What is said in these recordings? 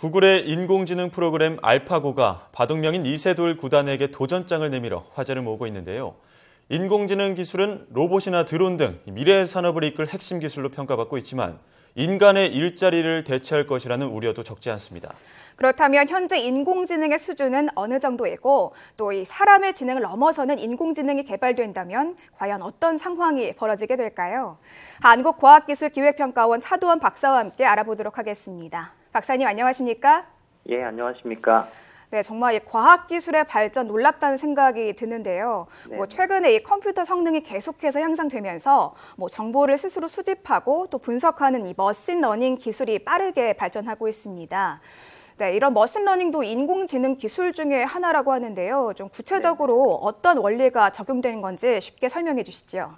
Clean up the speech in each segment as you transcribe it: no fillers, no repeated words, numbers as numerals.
구글의 인공지능 프로그램 알파고가 바둑명인 이세돌 구단에게 도전장을 내밀어 화제를 모으고 있는데요. 인공지능 기술은 로봇이나 드론 등 미래의 산업을 이끌 핵심 기술로 평가받고 있지만 인간의 일자리를 대체할 것이라는 우려도 적지 않습니다. 그렇다면 현재 인공지능의 수준은 어느 정도이고 또 이 사람의 지능을 넘어서는 인공지능이 개발된다면 과연 어떤 상황이 벌어지게 될까요? 한국과학기술기획평가원 차도원 박사와 함께 알아보도록 하겠습니다. 박사님 안녕하십니까? 예, 안녕하십니까? 네, 정말 이 과학기술의 발전 놀랍다는 생각이 드는데요. 네. 최근에 이 컴퓨터 성능이 계속해서 향상되면서 정보를 스스로 수집하고 또 분석하는 이 머신러닝 기술이 빠르게 발전하고 있습니다. 네, 이런 머신러닝도 인공지능 기술 중에 하나라고 하는데요. 좀 구체적으로 어떤 원리가 적용되는 건지 쉽게 설명해 주시죠.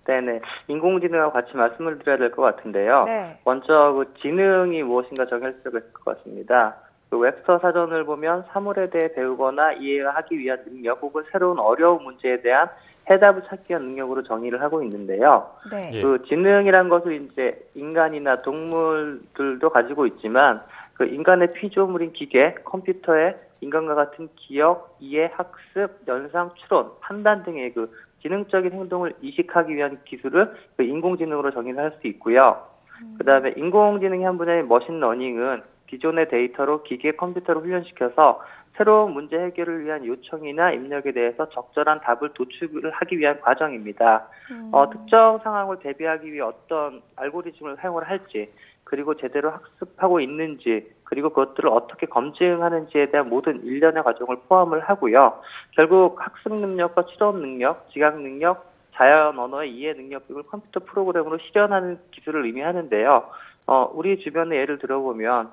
네네. 인공지능하고 같이 말씀을 드려야 될 것 같은데요. 네. 먼저 그 지능이 무엇인가 정할 필요가 있을 것 같습니다. 그 웹스터 사전을 보면 사물에 대해 배우거나 이해하기 위한 능력 혹은 새로운 어려운 문제에 대한 해답을 찾기 위한 능력으로 정의를 하고 있는데요. 네. 그 지능이란 것을 이제 인간이나 동물들도 가지고 있지만 그 인간의 피조물인 기계, 컴퓨터에 인간과 같은 기억, 이해, 학습, 연상, 추론, 판단 등의 그 지능적인 행동을 이식하기 위한 기술을 그 인공지능으로 정의를 할 수 있고요. 그다음에 인공지능의 한 분야인 머신러닝은 기존의 데이터로 기계, 컴퓨터를 훈련시켜서 새로운 문제 해결을 위한 요청이나 입력에 대해서 적절한 답을 도출을 하기 위한 과정입니다. 특정 상황을 대비하기 위해 어떤 알고리즘을 사용을 할지, 그리고 제대로 학습하고 있는지, 그리고 그것들을 어떻게 검증하는지에 대한 모든 일련의 과정을 포함을 하고요. 결국 학습 능력과 추론 능력, 지각 능력, 자연 언어의 이해 능력 등을 컴퓨터 프로그램으로 실현하는 기술을 의미하는데요. 우리 주변의 예를 들어보면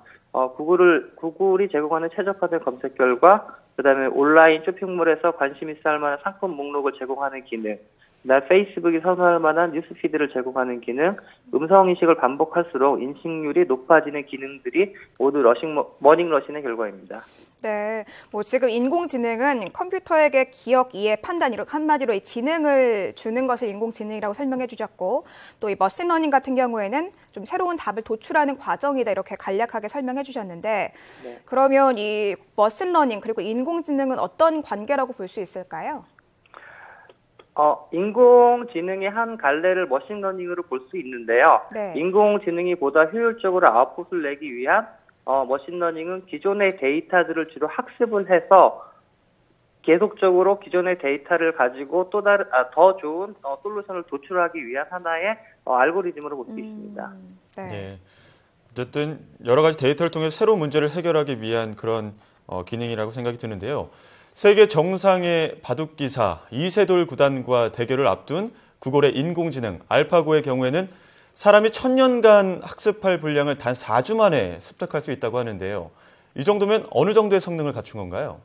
구글이 제공하는 최적화된 검색 결과, 그다음에 온라인 쇼핑몰에서 관심 있어 할 만한 상품 목록을 제공하는 기능, 페이스북이 선호할 만한 뉴스피드를 제공하는 기능, 음성 인식을 반복할수록 인식률이 높아지는 기능들이 모두 머닝러닝의 결과입니다. 네, 지금 인공지능은 컴퓨터에게 기억, 이해, 판단 이렇게 한마디로 이 지능을 주는 것을 인공지능이라고 설명해 주셨고, 또 이 머신러닝 같은 경우에는 좀 새로운 답을 도출하는 과정이다 이렇게 간략하게 설명해 주셨는데, 네. 그러면 이 머신러닝 그리고 인공지능은 어떤 관계라고 볼 수 있을까요? 인공지능의 한 갈래를 머신러닝으로 볼 수 있는데요. 네. 인공지능이 보다 효율적으로 아웃풋을 내기 위한 머신러닝은 기존의 데이터들을 주로 학습을 해서 계속적으로 기존의 데이터를 가지고 또 다른 더 좋은 솔루션을 도출하기 위한 하나의 알고리즘으로 볼 수 있습니다. 네. 네. 어쨌든 여러 가지 데이터를 통해 새로운 문제를 해결하기 위한 그런 기능이라고 생각이 드는데요. 세계 정상의 바둑 기사 이세돌 구단과 대결을 앞둔 구글의 인공지능 알파고의 경우에는 사람이 1000년간 학습할 분량을 단 4주 만에 습득할 수 있다고 하는데요. 이 정도면 어느 정도의 성능을 갖춘 건가요?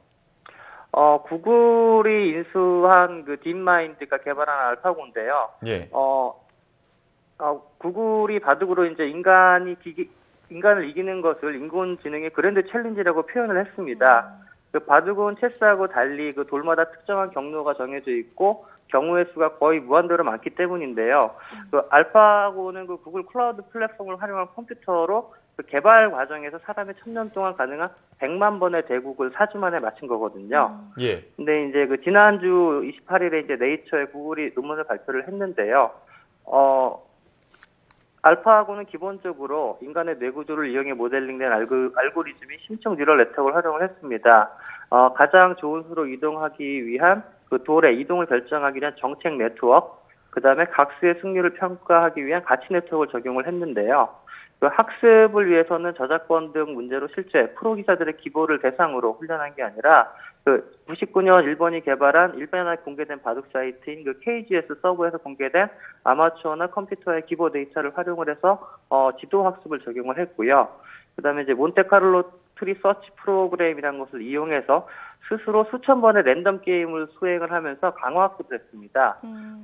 구글이 인수한 그 딥마인드가 개발한 알파고인데요. 예. 구글이 바둑으로 이제 인간을 이기는 것을 인공지능의 그랜드 챌린지라고 표현을 했습니다. 그 바둑은 체스하고 달리 그 돌마다 특정한 경로가 정해져 있고 경우의 수가 거의 무한대로 많기 때문인데요. 그 알파고는 그 구글 클라우드 플랫폼을 활용한 컴퓨터로 그 개발 과정에서 사람의 1000년 동안 가능한 100만 번의 대국을 4주 만에 마친 거거든요. 예. 근데 이제 그 지난주 28일에 이제 네이처에 구글이 논문을 발표를 했는데요. 알파고는 기본적으로 인간의 뇌구조를 이용해 모델링된 알고리즘이 심층 뉴럴 네트워크를 활용을 했습니다. 가장 좋은 수로 이동하기 위한 그 돌의 이동을 결정하기 위한 정책 네트워크, 그 다음에 각수의 승률을 평가하기 위한 가치 네트워크를 적용을 했는데요. 그 학습을 위해서는 저작권 등 문제로 실제 프로 기사들의 기보를 대상으로 훈련한 게 아니라 그 99년 일본이 개발한 일반에 공개된 바둑 사이트인 그 KGS 서버에서 공개된 아마추어나 컴퓨터의 기보 데이터를 활용을 해서 지도 학습을 적용을 했고요. 그다음에 이제 몬테카를로 트리 서치 프로그램이라는 것을 이용해서 스스로 수천 번의 랜덤 게임을 수행을 하면서 강화 학습을 했습니다.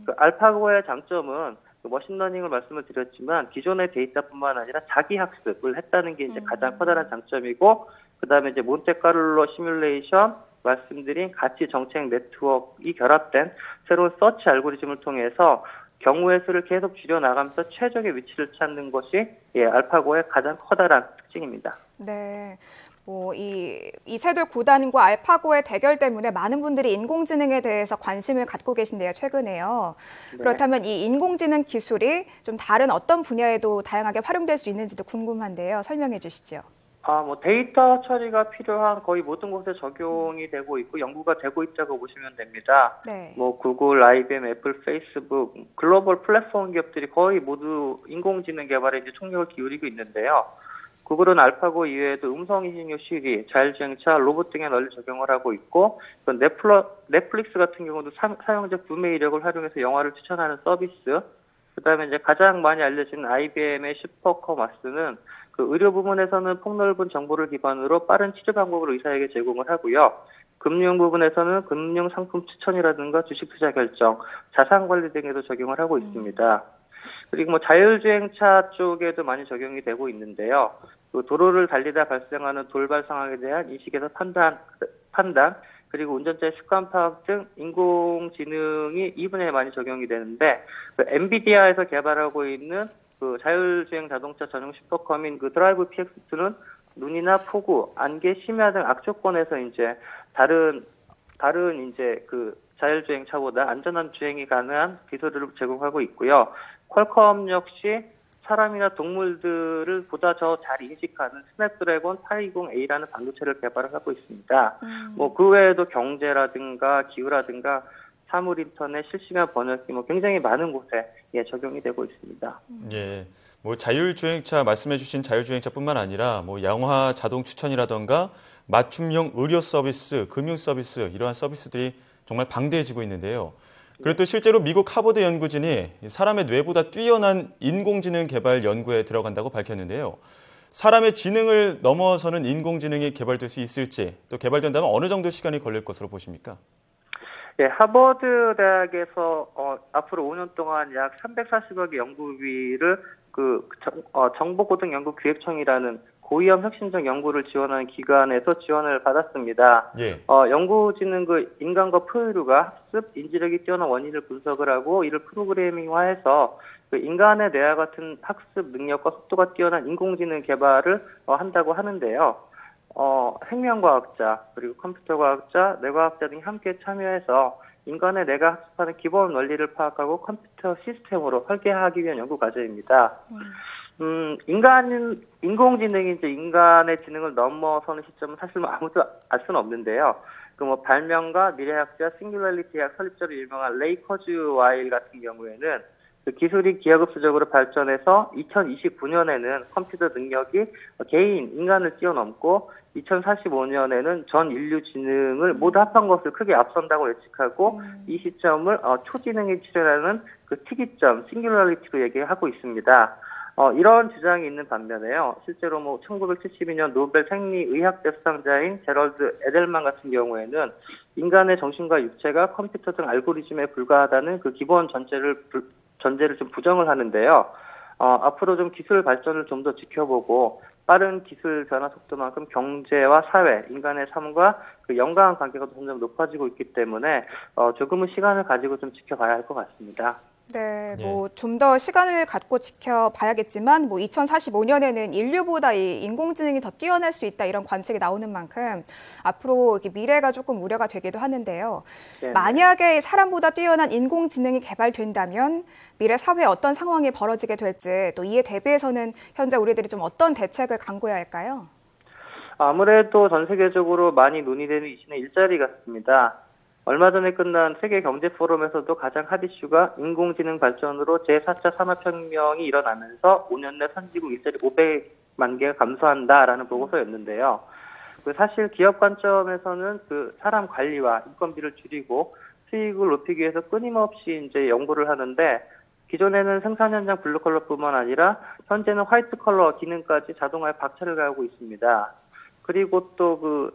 그 알파고의 장점은 그 머신러닝을 말씀을 드렸지만 기존의 데이터뿐만 아니라 자기 학습을 했다는 게 이제 가장 커다란 장점이고, 그다음에 이제 몬테카를로 시뮬레이션 말씀드린 가치 정책 네트워크가 결합된 새로운 서치 알고리즘을 통해서 경우의 수를 계속 줄여나가면서 최적의 위치를 찾는 것이 알파고의 가장 커다란 특징입니다. 네. 이세돌 9단과 알파고의 대결 때문에 많은 분들이 인공지능에 대해서 관심을 갖고 계신데요, 최근에요. 네. 그렇다면 이 인공지능 기술이 좀 다른 어떤 분야에도 다양하게 활용될 수 있는지도 궁금한데요. 설명해 주시죠. 데이터 처리가 필요한 거의 모든 곳에 적용이 되고 있고 연구가 되고 있다고 보시면 됩니다. 네. 구글, IBM, 애플, 페이스북, 글로벌 플랫폼 기업들이 거의 모두 인공지능 개발에 이제 총력을 기울이고 있는데요. 구글은 알파고 이외에도 음성인식용 시리, 자율주행차, 로봇 등에 널리 적용을 하고 있고, 넷플릭스 같은 경우도 사용자 구매 이력을 활용해서 영화를 추천하는 서비스, 그다음에 이제 가장 많이 알려진 IBM의 슈퍼커머스는 그 의료 부문에서는 폭넓은 정보를 기반으로 빠른 치료 방법을 의사에게 제공을 하고요. 금융 부분에서는 금융 상품 추천이라든가 주식 투자 결정, 자산 관리 등에도 적용을 하고 있습니다. 그리고 자율주행차 쪽에도 많이 적용이 되고 있는데요. 그 도로를 달리다 발생하는 돌발 상황에 대한 인식에서 판단, 그리고 운전자의 습관 파악 등 인공지능이 이 분야에 많이 적용이 되는데, 엔비디아에서 개발하고 있는 그 자율주행 자동차 전용 슈퍼컴인 그 드라이브 PX2는 눈이나 폭우, 안개, 심야 등 악조건에서 이제 다른 이제 그 자율주행차보다 안전한 주행이 가능한 기술을 제공하고 있고요. 퀄컴 역시 사람이나 동물들을 보다 더 잘 인식하는 스냅드래곤 820A라는 반도체를 개발을 하고 있습니다. 그 외에도 경제라든가 기후라든가 사물 인터넷, 실시간 번역기 굉장히 많은 곳에 적용이 되고 있습니다. 예. 자율주행차 말씀해주신 자율주행차뿐만 아니라 영화 자동 추천이라던가 맞춤형 의료 서비스, 금융 서비스 이러한 서비스들이 정말 방대해지고 있는데요. 그리고 또 실제로 미국 하버드 연구진이 사람의 뇌보다 뛰어난 인공지능 개발 연구에 들어간다고 밝혔는데요. 사람의 지능을 넘어서는 인공지능이 개발될 수 있을지, 또 개발된다면 어느 정도 시간이 걸릴 것으로 보십니까? 네, 하버드 대학에서 앞으로 5년 동안 약 340억의 연구비를 정보고등연구기획청이라는 고위험 혁신적 연구를 지원하는 기관에서 지원을 받았습니다. 예. 연구진은 인간과 포유류가 학습, 인지력이 뛰어난 원인을 분석을 하고 이를 프로그래밍화해서 인간의 뇌와 같은 학습 능력과 속도가 뛰어난 인공지능 개발을 한다고 하는데요. 생명과학자, 그리고 컴퓨터과학자, 뇌과학자 등이 함께 참여해서 인간의 뇌가 학습하는 기본 원리를 파악하고 컴퓨터 시스템으로 설계하기 위한 연구 과제입니다. 인공지능이 이제 인간의 지능을 넘어서는 시점은 사실 아무도 알 수는 없는데요. 발명가, 미래학자, 싱귤라리티학 설립자로 유명한 레이 커즈와일 같은 경우에는 기술이 기하급수적으로 발전해서 2029년에는 컴퓨터 능력이 개인, 인간을 뛰어넘고 2045년에는 전 인류 지능을 모두 합한 것을 크게 앞선다고 예측하고 이 시점을 초지능에 출현하는 특이점, 싱귤라리티로 얘기하고 있습니다. 이런 주장이 있는 반면에요. 실제로 1972년 노벨 생리의학대 수상자인 제럴드 에델만 같은 경우에는 인간의 정신과 육체가 컴퓨터 등 알고리즘에 불과하다는 기본 전제를 좀 부정을 하는데요. 앞으로 좀 기술 발전을 좀 더 지켜보고 빠른 기술 변화 속도만큼 경제와 사회, 인간의 삶과 연관한 관계가 점점 높아지고 있기 때문에 조금은 시간을 가지고 좀 지켜봐야 할 것 같습니다. 네, 좀 더 시간을 갖고 지켜봐야겠지만 2045년에는 인류보다 이 인공지능이 더 뛰어날 수 있다 이런 관측이 나오는 만큼 앞으로 이렇게 미래가 조금 우려가 되기도 하는데요. 네. 만약에 사람보다 뛰어난 인공지능이 개발된다면 미래 사회에 어떤 상황이 벌어지게 될지 또 이에 대비해서는 현재 우리들이 좀 어떤 대책을 강구해야 할까요? 아무래도 전 세계적으로 많이 논의되는 이슈는 일자리 같습니다. 얼마 전에 끝난 세계 경제 포럼에서도 가장 핫 이슈가 인공지능 발전으로 제4차 산업혁명이 일어나면서 5년 내 선진국 일자리 500만 개가 감소한다라는 보고서였는데요. 사실 기업 관점에서는 사람 관리와 인건비를 줄이고 수익을 높이기 위해서 끊임없이 이제 연구를 하는데 기존에는 생산 현장 블루컬러뿐만 아니라 현재는 화이트 컬러 기능까지 자동화에 박차를 가하고 있습니다. 그리고 또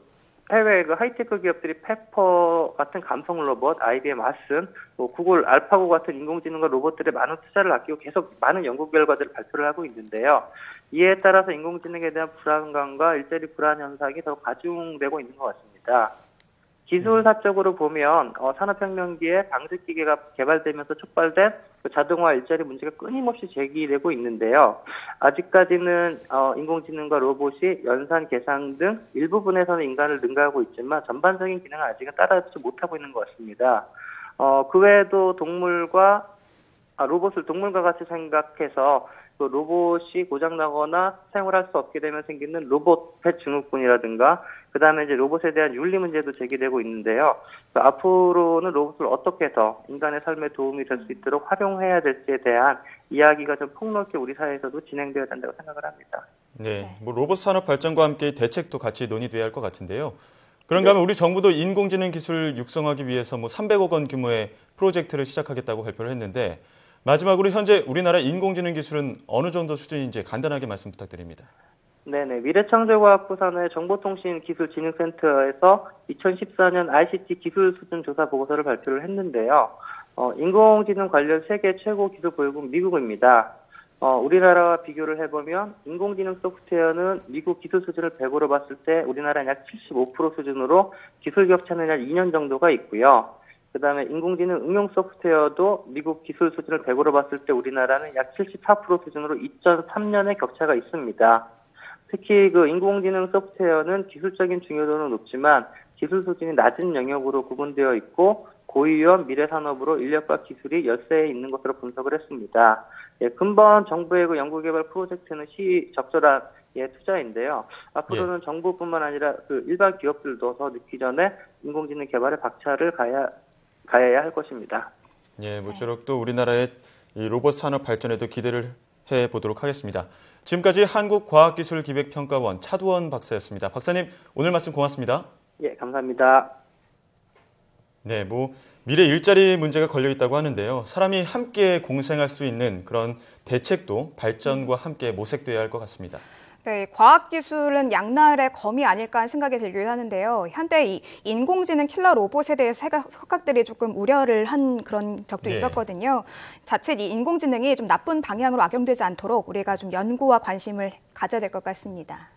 해외 하이테크 기업들이 페퍼 같은 감성 로봇, IBM 아슨, 구글 알파고 같은 인공지능과 로봇들에 많은 투자를 아끼고 계속 많은 연구 결과들을 발표를 하고 있는데요. 이에 따라서 인공지능에 대한 불안감과 일자리 불안 현상이 더 가중되고 있는 것 같습니다. 기술사적으로 보면 산업혁명기에 방직기계가 개발되면서 촉발된 그 자동화 일자리 문제가 끊임없이 제기되고 있는데요. 아직까지는 인공지능과 로봇이 연산, 계산 등 일부분에서는 인간을 능가하고 있지만 전반적인 기능은 아직은 따라잡지 못하고 있는 것 같습니다. 그 외에도 로봇을 동물과 같이 생각해서 또 로봇이 고장나거나 사용을 할 수 없게 되면 생기는 로봇 펫 증후군이라든가 그다음에 이제 로봇에 대한 윤리 문제도 제기되고 있는데요. 앞으로는 로봇을 어떻게 더 인간의 삶에 도움이 될 수 있도록 활용해야 될지에 대한 이야기가 좀 폭넓게 우리 사회에서도 진행되어야 된다고 생각을 합니다. 네, 뭐 로봇 산업 발전과 함께 대책도 같이 논의돼야 할 것 같은데요. 그런가 하면 우리 정부도 인공지능 기술 육성하기 위해서 300억 원 규모의 프로젝트를 시작하겠다고 발표를 했는데 마지막으로 현재 우리나라 인공지능 기술은 어느 정도 수준인지 간단하게 말씀 부탁드립니다. 네네. 미래창조과학부산의 정보통신기술진흥센터에서 2014년 ICT 기술 수준 조사 보고서를 발표를 했는데요. 인공지능 관련 세계 최고 기술 보유국 미국입니다. 우리나라와 비교를 해보면 인공지능 소프트웨어는 미국 기술 수준을 100으로 봤을 때 우리나라는 약 75% 수준으로 기술 격차는 약 2년 정도가 있고요. 그 다음에 인공지능 응용 소프트웨어도 미국 기술 수준을 100으로 봤을 때 우리나라는 약 74% 수준으로 2.3년의 격차가 있습니다. 특히 그 인공지능 소프트웨어는 기술적인 중요도는 높지만 기술 수준이 낮은 영역으로 구분되어 있고 고위험 미래 산업으로 인력과 기술이 열세에 있는 것으로 분석을 했습니다. 근본 정부의 그 연구개발 프로젝트는 시적절한 투자인데요. 앞으로는 정부뿐만 아니라 그 일반 기업들도 더 늦기 전에 인공지능 개발에 박차를 가해야 할 것입니다. 예, 모쪼록 또 우리나라의 이 로봇 산업 발전에도 기대를 해보도록 하겠습니다. 지금까지 한국과학기술기획평가원 차두원 박사였습니다. 박사님, 오늘 말씀 고맙습니다. 예, 감사합니다. 네, 미래 일자리 문제가 걸려 있다고 하는데요. 사람이 함께 공생할 수 있는 그런 대책도 발전과 함께 모색돼야 할 것 같습니다. 네, 과학기술은 양날의 검이 아닐까 하는 생각이 들기도 하는데요. 현대 이 인공지능 킬러 로봇에 대해서 석학들이 조금 우려를 한 그런 적도 있었거든요. 자칫 이 인공지능이 좀 나쁜 방향으로 악용되지 않도록 우리가 좀 연구와 관심을 가져야 될 것 같습니다.